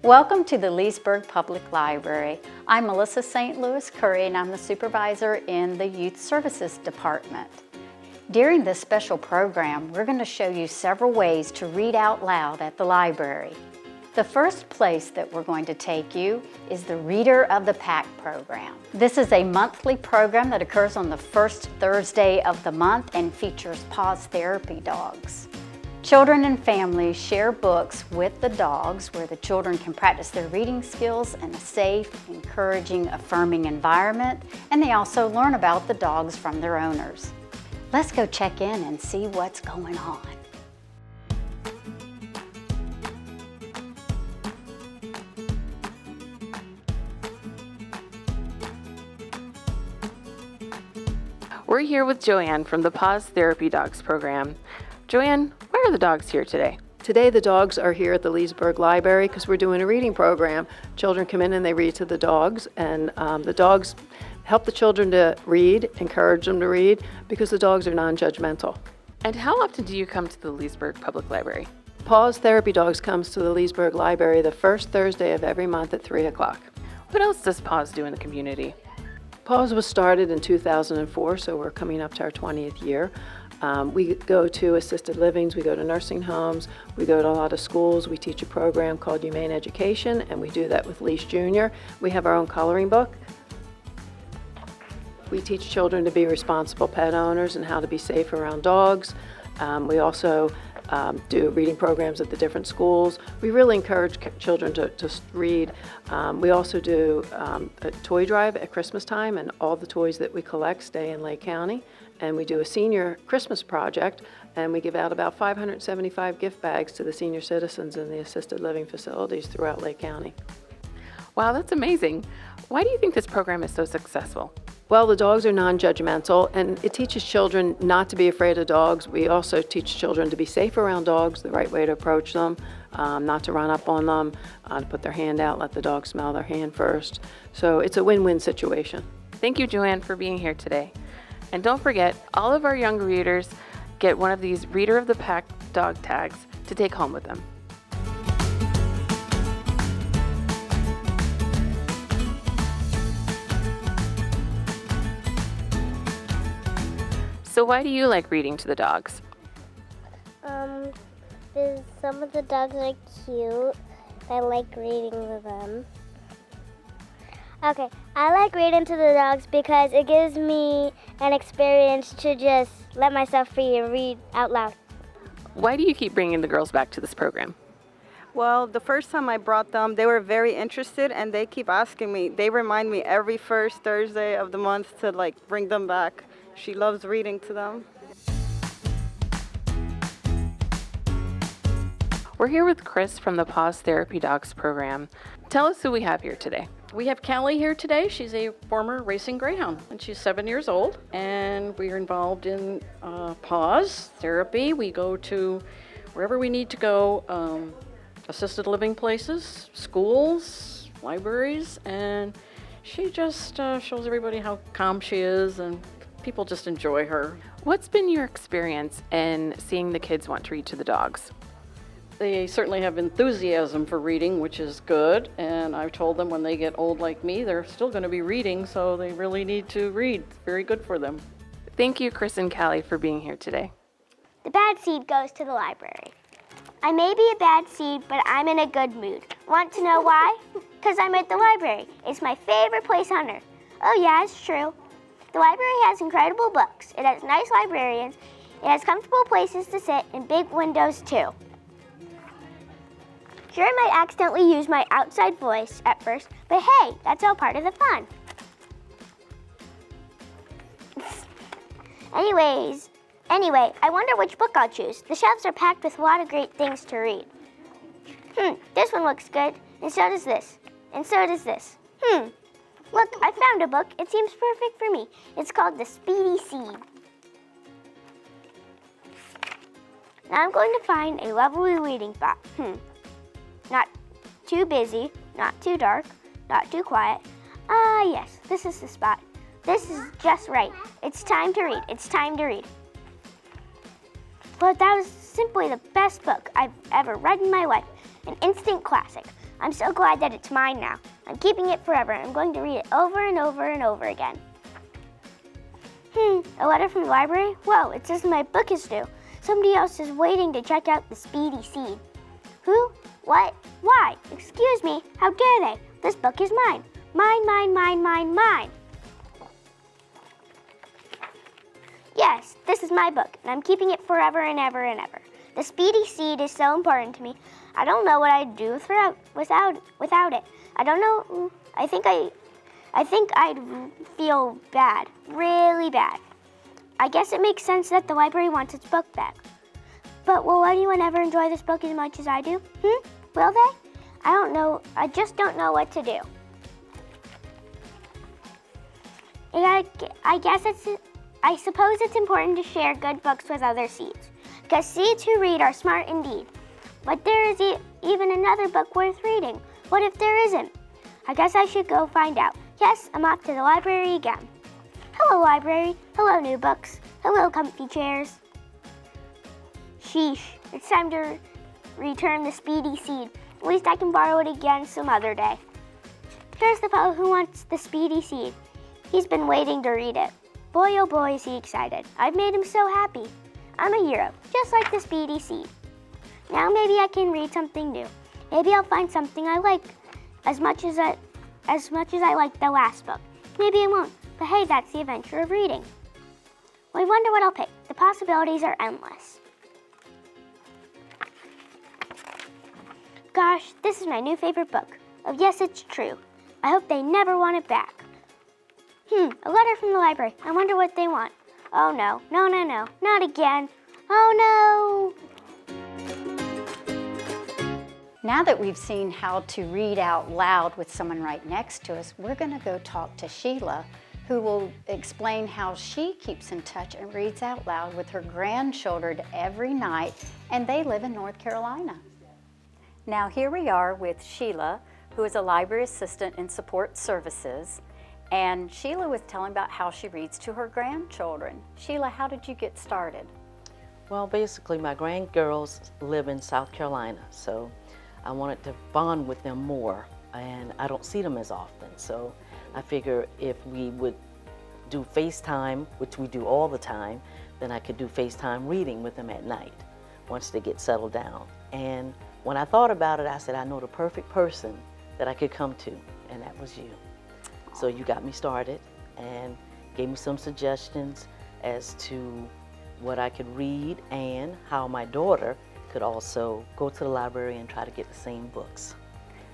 Welcome to the Leesburg Public Library. I'm Melissa St. Louis Curry and I'm the supervisor in the Youth Services Department. During this special program, we're going to show you several ways to read out loud at the library. The first place that we're going to take you is the Reader of the Pack program. This is a monthly program that occurs on the first Thursday of the month and features Paws therapy dogs. Children and families share books with the dogs where the children can practice their reading skills in a safe, encouraging, affirming environment, and they also learn about the dogs from their owners. Let's go check in and see what's going on. We're here with Joanne from the Paws Therapy Dogs program. Joanne, why are the dogs here today? Today the dogs are here at the Leesburg Library because we're doing a reading program. Children come in and they read to the dogs, and the dogs help the children to read, encourage them to read, because the dogs are non-judgmental. And how often do you come to the Leesburg Public Library? Paws Therapy Dogs comes to the Leesburg Library the first Thursday of every month at 3 o'clock. What else does Paws do in the community? Paws was started in 2004, so we're coming up to our 20th year. We go to assisted livings, we go to nursing homes, we go to a lot of schools. We teach a program called Humane Education, and we do that with Leash Jr. We have our own coloring book. We teach children to be responsible pet owners and how to be safe around dogs. We also do reading programs at the different schools. We really encourage children to read. We also do a toy drive at Christmas time, and all the toys that we collect stay in Lake County. And we do a senior Christmas project, and we give out about 575 gift bags to the senior citizens in the assisted living facilities throughout Lake County. Wow, that's amazing. Why do you think this program is so successful? Well, the dogs are non-judgmental, and it teaches children not to be afraid of dogs. We also teach children to be safe around dogs, the right way to approach them, not to run up on them, to put their hand out, let the dog smell their hand first. So it's a win-win situation. Thank you, Joanne, for being here today. And don't forget, all of our young readers get one of these Reader of the Pack dog tags to take home with them. So why do you like reading to the dogs? Because some of the dogs are cute. I like reading to them. Okay, I like reading to the dogs because it gives me an experience to just let myself free and read out loud. Why do you keep bringing the girls back to this program? Well, the first time I brought them, they were very interested, and they keep asking me. They remind me every first Thursday of the month to bring them back. She loves reading to them. We're here with Chris from the Paws Therapy Dogs program. Tell us who we have here today. We have Callie here today. She's a former racing greyhound, and she's 7 years old. And we are involved in Paws therapy. We go to wherever we need to go, assisted living places, schools, libraries, and she just shows everybody how calm she is, and people just enjoy her. What's been your experience in seeing the kids want to read to the dogs? They certainly have enthusiasm for reading, which is good, and I've told them when they get old like me, they're still going to be reading, so they really need to read. It's very good for them. Thank you, Chris and Callie, for being here today. The bad seed goes to the library. I may be a bad seed, but I'm in a good mood. Want to know why? Because I'm at the library. It's my favorite place on earth. Oh yeah, it's true. The library has incredible books. It has nice librarians. It has comfortable places to sit and big windows too. Sure, I might accidentally use my outside voice at first, but hey, that's all part of the fun. Anyway, I wonder which book I'll choose. The shelves are packed with a lot of great things to read. This one looks good, and so does this, and so does this. Look, I found a book. It seems perfect for me. It's called the Speedy Seed. Now I'm going to find a lovely reading spot. Not too busy, not too dark, not too quiet. Yes, this is the spot. This is just right. It's time to read. It's time to read. Well, that was simply the best book I've ever read in my life. An instant classic. I'm so glad that it's mine now. I'm keeping it forever. I'm going to read it over and over and over again. A letter from the library? Whoa, it says my book is due. Somebody else is waiting to check out the Speedy Seed. Who? What? Why? Excuse me, how dare they? This book is mine. Mine, mine, mine, mine, mine. Yes, this is my book, and I'm keeping it forever and ever and ever. The Speedy Seed is so important to me. I don't know what I'd do without it. I don't know. I think I'd feel bad, really bad. I guess it makes sense that the library wants its book back. But will anyone ever enjoy this book as much as I do? Will they? I don't know. I just don't know what to do. I suppose it's important to share good books with other seeds, because seeds who read are smart indeed. But there is even another book worth reading. What if there isn't? I guess I should go find out. Yes, I'm off to the library again. Hello, library. Hello, new books. Hello, comfy chairs. Sheesh, it's time to return the Speedy Seed. At least I can borrow it again some other day. Here's the fellow who wants the Speedy Seed. He's been waiting to read it. Boy, oh boy, is he excited. I've made him so happy. I'm a hero, just like the Speedy Seed. Now maybe I can read something new. Maybe I'll find something I like as much as I liked the last book. Maybe I won't, but hey, that's the adventure of reading. Well, I wonder what I'll pick. The possibilities are endless. Gosh, this is my new favorite book. Oh yes, it's true. I hope they never want it back. A letter from the library. I wonder what they want. Oh no, no, no, no, not again. Oh no! Now that we've seen how to read out loud with someone right next to us, we're going to go talk to Sheila, who will explain how she keeps in touch and reads out loud with her grandchildren every night, and they live in North Carolina. Now here we are with Sheila, who is a library assistant in support services, and Sheila was telling about how she reads to her grandchildren. Sheila, how did you get started? Well, basically my grandgirls live in South Carolina, so I wanted to bond with them more, and I don't see them as often, so I figure if we would do FaceTime, which we do all the time, then I could do FaceTime reading with them at night once they get settled down. And when I thought about it, I said, I know the perfect person that I could come to, and that was you. So you got me started and gave me some suggestions as to what I could read and how my daughter could also go to the library and try to get the same books.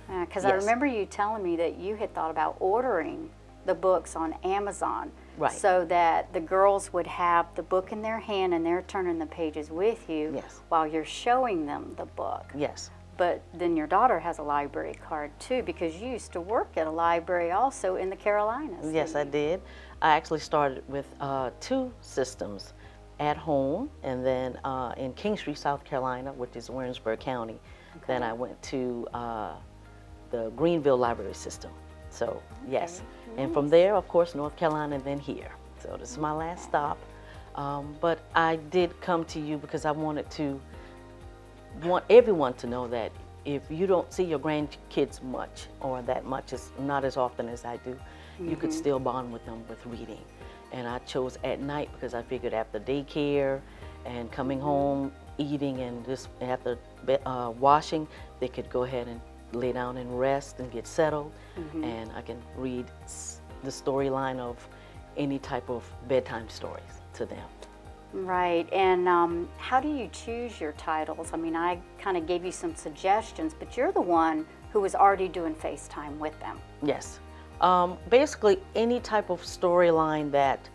Because Yes. I remember you telling me that you had thought about ordering the books on Amazon, Right. so that the girls would have the book in their hand and they're turning the pages with you Yes. while you're showing them the book. Yes. But then your daughter has a library card too, because you used to work at a library also in the Carolinas. Yes, I did. I actually started with 2 systems, at home and then in Kingstree, South Carolina, which is Leesburg County. Okay. Then I went to the Greenville Library System. So, yes. Okay. And from there, of course, North Carolina, and then here. So this is my last stop. But I did come to you because I want everyone to know that if you don't see your grandkids much or that much, is not as often as I do, you could still bond with them with reading. And I chose at night because I figured after daycare and coming home, eating, and just after washing, they could go ahead and lay down and rest and get settled. And I can read the storyline of any type of bedtime stories to them. Right, and how do you choose your titles? I mean, I kind of gave you some suggestions, but you're the one who was already doing FaceTime with them. Yes. Basically, any type of storyline that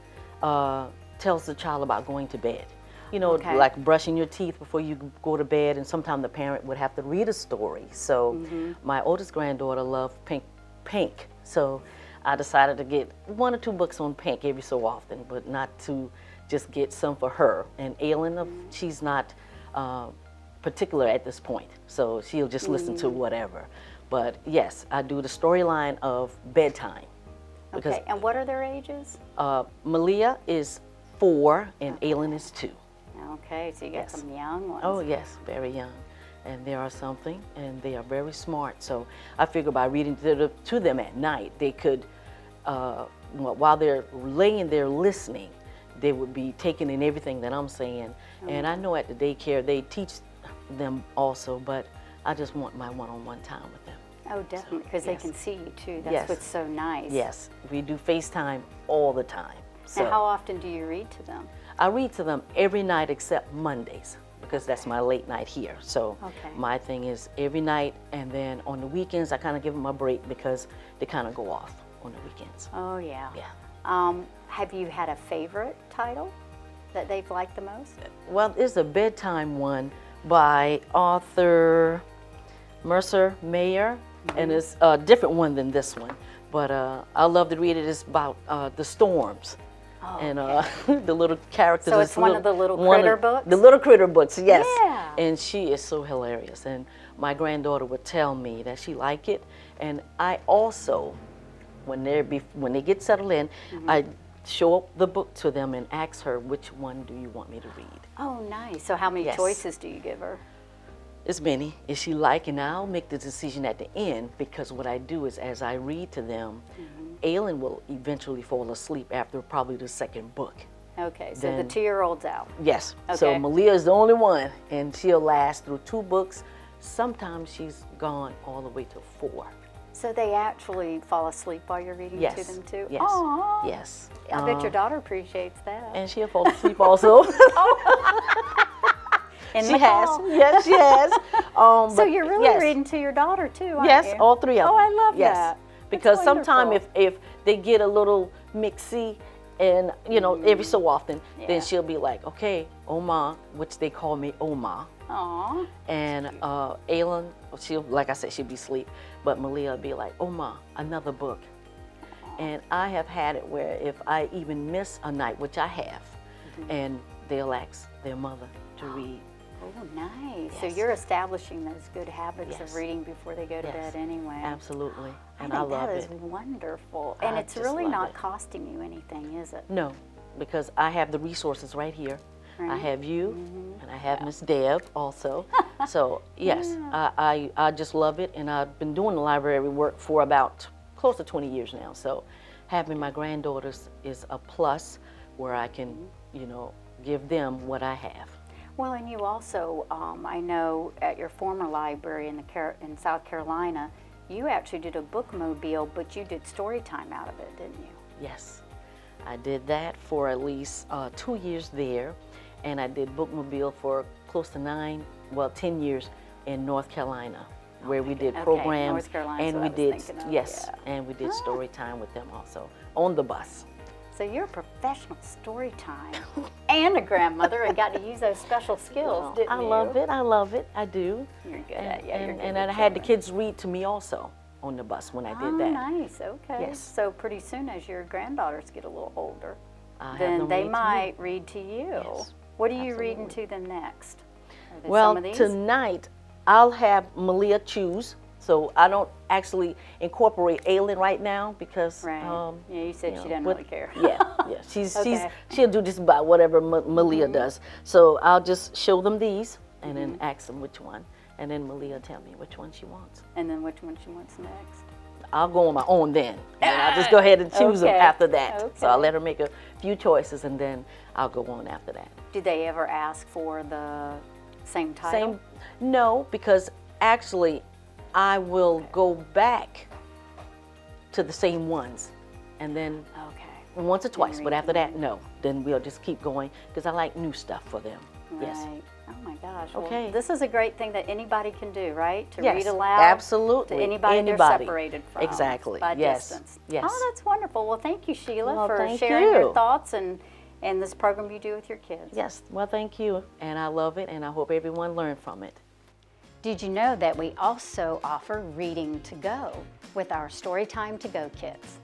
tells the child about going to bed. You know, Okay. like brushing your teeth before you go to bed, and sometimes the parent would have to read a story. So my oldest granddaughter loved pink. So I decided to get 1 or 2 books on pink every so often, but not to just get some for her. And Aylin, she's not particular at this point, so she'll just listen to whatever. But yes, I do the storyline of bedtime. Because Okay, and what are their ages? Malia is 4 and Aylin is 2. Okay, so you got Yes. some young ones. Oh yes, very young. and they are something, and they are very smart. So I figure by reading to them at night, they could, while they're laying there listening, they would be taking in everything that I'm saying. And I know at the daycare they teach them also, but I just want my one-on-one time with them. Oh, definitely, because they can see you too. That's Yes. what's so nice. Yes, we do FaceTime all the time. So And how often do you read to them? I read to them every night except Mondays, because that's my late night here. So Okay. my thing is every night, and then on the weekends I kind of give them a break because they kind of go off on the weekends. Oh, yeah. Yeah. Have you had a favorite title that they've liked the most? Well, it's a bedtime one by author Mercer Mayer, and it's a different one than this one. But I love to read it. It's about the storms. Oh, And the little characters. So it's one of the little one critter of- books? The little critter books, yes. Yeah. And she is so hilarious. And my granddaughter would tell me that she liked it. And I also, when they get settled in, Mm-hmm. I show up the book to them and ask her, which one do you want me to read? Oh, nice. So how many Yes. choices do you give her? It's many. Is she like, and I'll make the decision at the end, because what I do is as I read to them, Aylin will eventually fall asleep after probably the second book. Okay, so the Then- 2-year-old's out. Yes. So Okay. Malia is the only one, and she'll last through 2 books. Sometimes she's gone all the way to 4. So they actually fall asleep while you're reading Yes. to them too? Yes. Aw. Yes. I bet your daughter appreciates that. And she'll fall asleep also. In She the has. fall. Yes, she has. So But you're really yes. reading to your daughter too, aren't Yes, you? all 3 of them. Oh, I love yes. that. Because That's sometimes wonderful. if they get a little mixy, and every so often, Yeah. then she'll be like, okay, Oma, which they call me Oma. Aw. And Aylin, like I said, she'll be asleep, but Malia will be like, Oma, another book. And I have had it where if I even miss a night, which I have, and they'll ask their mother to read. Oh, nice. So Yes. you're establishing those good habits Yes. of reading before they go to Yes. bed anyway. Absolutely. And I I think love that is it. wonderful. And I it's just really love not it. costing you anything, is it? No, because I have the resources right here. I Right. have you, and I have Miss Deb also. So yes, I just love it, and I've been doing the library work for about close to 20 years now. So having my granddaughters is a plus, where I can, give them what I have. Well, and you also, I know at your former library in South Carolina, you actually did a bookmobile, but you did story time out of it, didn't you? Yes, I did that for at least 2 years there, and I did bookmobile for close to 10 years in North Carolina, where we did Okay, programs, North Carolina's and what we I was did thinking of, yes, yeah. and we did story time with them also on the bus. So you're a professional story time and a grandmother and got to use those special skills, didn't I you? love it. I love it. I do. You're good And, at it. Yeah, you're and, good and with I had the children. kids read to me also on the bus when I did Oh, that. nice. Okay. Yes. So pretty soon, as your granddaughters get a little older, I have then them they read to me. might read to you. Yes, What are you reading to them next? Are there Well, some of these? tonight I'll have Malia choose. So I don't actually incorporate Aylin right now because Right. Yeah, you said she doesn't with- really care. yeah, Okay. she'll do just about whatever Malia does. So I'll just show them these and then ask them which one, and then Malia tell me which one she wants. And then which one she wants next. I'll go on my own then, and I'll just go ahead and choose them Okay. after that. So I'll Okay. let her make a few choices, and then I'll go on after that. Do they ever ask for the same title? Same, no, because actually I will go back to the same ones, and then Okay. once or twice, read but after them. that, no. Then we'll just keep going because I like new stuff for them. Yes. Right. Oh my gosh. Well, Okay. this is a great thing that anybody can do, right? To Yes, read aloud. absolutely. To anybody, they're Anybody. separated from. Exactly. By Yes. distance. Yes. Oh, that's wonderful. Well, thank you, Sheila, Well, for thank sharing your you. thoughts and this program you do with your kids. Yes. Well, thank you, and I love it, and I hope everyone learned from it. Did you know that we also offer Reading to Go with our Storytime to Go kits?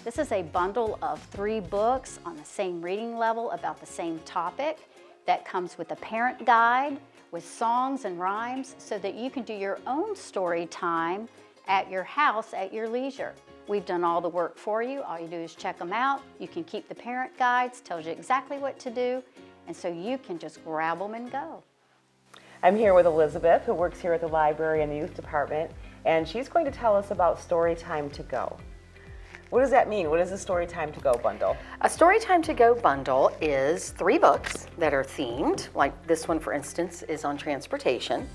This is a bundle of 3 books on the same reading level about the same topic that comes with a parent guide with songs and rhymes so that you can do your own story time at your house at your leisure. We've done all the work for you. All you do is check them out. You can keep the parent guides, tells you exactly what to do, and so you can just grab them and go. I'm here with Elizabeth, who works here at the library and the youth department, and she's going to tell us about Story Time to Go. What does that mean? What is the Story Time to Go bundle? A Story Time to Go bundle is 3 books that are themed, like this one, for instance, is on transportation.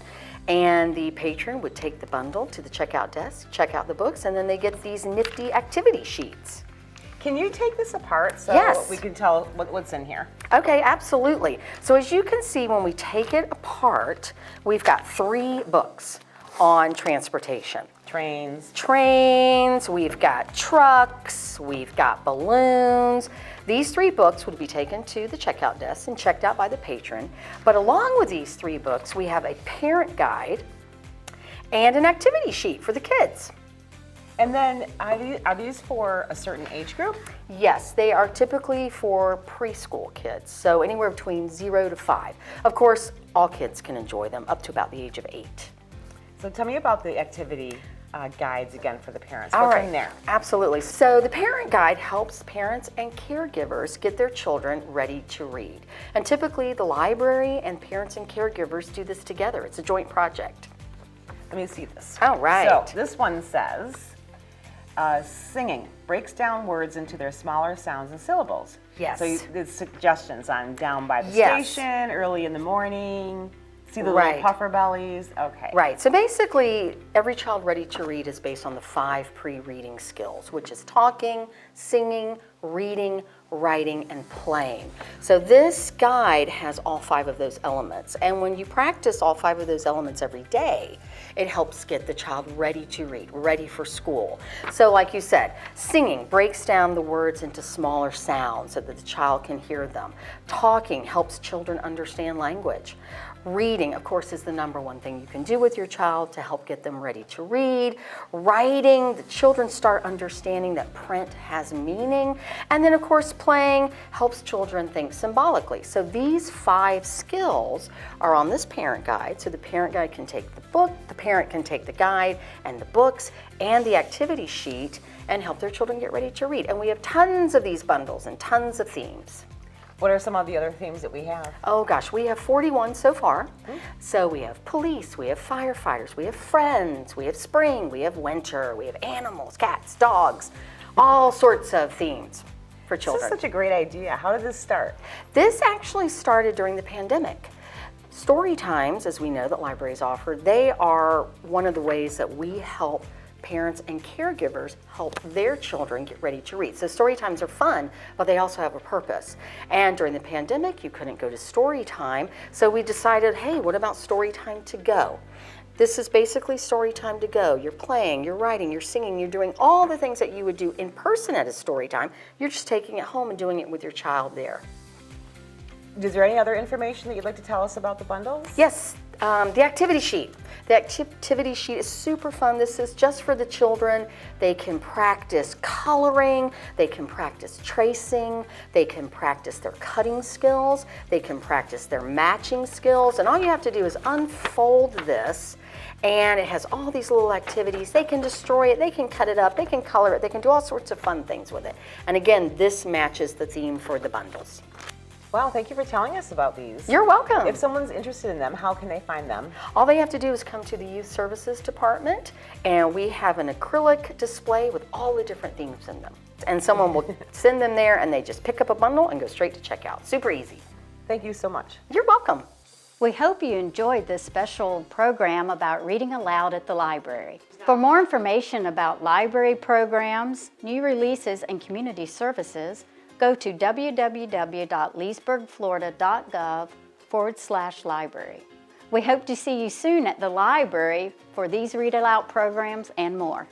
And the patron would take the bundle to the checkout desk, check out the books, and then they get these nifty activity sheets. Can you take this apart so Yes. we can tell what's in here? Okay, absolutely. So as you can see, when we take it apart, we've got 3 books on transportation. Trains, we've got trucks, we've got balloons. These 3 books would be taken to the checkout desk and checked out by the patron. But along with these 3 books, we have a parent guide and an activity sheet for the kids. And then are these for a certain age group? Yes, they are typically for preschool kids, so anywhere between 0 to 5. Of course, all kids can enjoy them up to about the age of 8. So tell me about the activity guides again for the parents. All What's right, in there? absolutely. So the parent guide helps parents and caregivers get their children ready to read. And typically the library and parents and caregivers do this together. It's a joint project. Let me see this. All right. So this one says, singing breaks down words into their smaller sounds and syllables. Yes. So there's suggestions on down by the Yes. station, early in the morning, see the Right. little puffer bellies. Okay. Right, so basically every child ready to read is based on the 5 pre-reading skills, which is talking, singing, reading, writing, and playing. So this guide has all 5 of those elements, and when you practice all 5 of those elements every day, it helps get the child ready to read, ready for school. So like you said, singing breaks down the words into smaller sounds so that the child can hear them. Talking helps children understand language. Reading, of course, is the #1 thing you can do with your child to help get them ready to read. Writing, the children start understanding that print has meaning. And then, of course, playing helps children think symbolically. So these 5 skills are on this parent guide. So the parent guide can take the book, the parent can take the guide and the books and the activity sheet and help their children get ready to read. And we have tons of these bundles and tons of themes. What are some of the other themes that we have? Oh gosh, we have 41 so far. So we have police, we have firefighters, we have friends, we have spring, we have winter, we have animals, cats, dogs, all sorts of themes for This children. is such a great idea. How did this start? This actually started during the pandemic. Story times, as we know that libraries offer, they are one of the ways that we help parents and caregivers help their children get ready to read. So story times are fun, but they also have a purpose. And during the pandemic, you couldn't go to story time, so we decided, hey, what about story time to go? This is basically story time to go. You're playing, you're writing, you're singing, you're doing all the things that you would do in person at a story time. You're just taking it home and doing it with your child there. Is there any other information that you'd like to tell us about the bundles? Yes, the activity sheet. The activity sheet is super fun. This is just for the children. They can practice coloring, they can practice tracing, they can practice their cutting skills, they can practice their matching skills, and all you have to do is unfold this, and it has all these little activities. They can destroy it, they can cut it up, they can color it, they can do all sorts of fun things with it. And again, this matches the theme for the bundles. Wow, thank you for telling us about these. You're welcome. If someone's interested in them, how can they find them? All they have to do is come to the Youth Services Department, and we have an acrylic display with all the different themes in them. And someone will send them there, and they just pick up a bundle and go straight to checkout. Super easy. Thank you so much. You're welcome. We hope you enjoyed this special program about reading aloud at the library. For more information about library programs, new releases, and community services, go to www.leesburgflorida.gov/library. We hope to see you soon at the library for these Read Aloud programs and more.